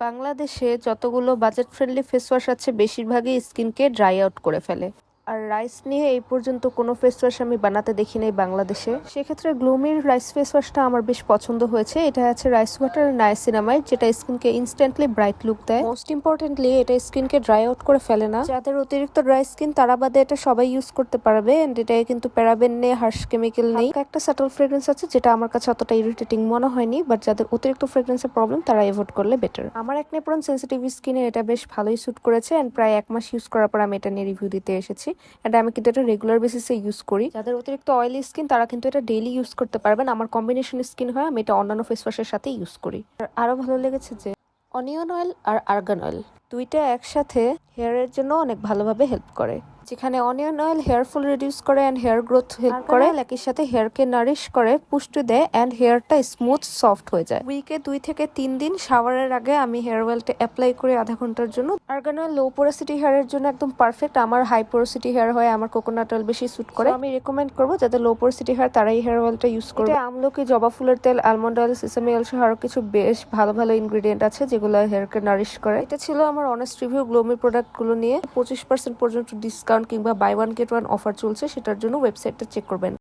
বাংলাদেশে যতগুলো budget friendly face wash আছে বেশিরভাগই স্কিনকে ড্রাই আউট করে ফেলে। আর রাইস নিয়ে এই পর্যন্ত কোনো ফেস ওয়াশ আমি বানাতে দেখি নাই বাংলাদেশে। সেক্ষেত্রে গ্লুমির রাইস ফেস ওয়াশটা আমার বেশ পছন্দ হয়েছে। এটা আছে রাইস ওয়াটার নায়াসিনামাইড, যেটা স্কিনকে ইনস্ট্যান্টলি ব্রাইট লুক দেয়। মোস্ট ইম্পর্টেন্টলি এটা স্কিনকে ড্রাই আউট করে ফেলে না। যাদের অতিরিক্ত ড্রাই স্কিন তারা বাদে এটা সবাই ইউজ করতে পারবে। এন্ড এটায় কিন্তু প্যারাবেন নেই, হার্শ কেমিক্যাল নেই। একটা সাটল ফ্রেগ্রেন্স আছে যেটা আমার কাছে অতটা ইরিটেটিং মনে হয়নি, বাট যাদের অতিরিক্ত ফ্রেগ্রেন্সের প্রবলেম তারা এভয়েড করলে বেটার। আমার একনে প্রন সেন্সিটিভ স্কিনে এটা বেশ ভালোই স্যুট করেছে। এন্ড প্রায় 1 মাস ইউজ করার পর আমি এটা নিয়ে রিভিউ দিতে এসেছি। আমি কিন্তু এটা রেগুলার বেসিসে ইউজ করি। যাদের অতিরিক্ত অয়েলি স্কিন তারা কিন্তু এটা ডেইলি ইউজ করতে পারবেন। আমার কম্বিনেশন স্কিন হয়, আমি এটা অন্যান্য ফেস ওয়াশের সাথে ইউজ করি। আর আরো ভালো লেগেছে যে অনিয়ন অয়েল আর আর্গান অয়েল দুইটা একসাথে হেয়ারের জন্য অনেক ভালোভাবে হেল্প করে। যেখানে onion oil hair fall reduce করে অ্যান্ড হেয়ার গ্রোথ হেল্প করে, একই সাথে হেয়ারকে নারিশ করে, পুষ্টি দেয় অ্যান্ড হেয়ারটা স্মুথ সফট হয়ে যায়। উইকে 2 থেকে 3 দিন শাওয়ারের আগে আমি হেয়ার অয়েলটা অ্যাপ্লাই করি আধা ঘন্টার জন্য। আর্গান অয়েল লো পোরোসিটি হেয়ারের জন্য একদম পারফেক্ট। আমার হাই পোরোসিটি হেয়ার হয়, আমার কোকোনাট অয়েল বেশি স্যুট করে। আমি রেকমেন্ড করবো যাদের লো পোরোসিটি হেয়ার তারাই হেয়ার অয়েলটা ইউজ করবে। আমলকি, জবা ফুলের তেল, আলমন্ড অয়েল, সেসামি অয়েল সহ আরো কিছু বেশ ভালো ভালো ইনগ্রেডিয়েন্ট আছে যেগুলো হেয়ারকে নারিশ করে। এটা ছিল আমার অনেস্ট রিভিউ গ্লোমি প্রোডাক্টগুলো নিয়ে। 25% পর্যন্ত ডিসকাউন্ট কিংবা buy one get one offer চলছে, সেটার জন্য ওয়েবসাইটটা চেক করবেন।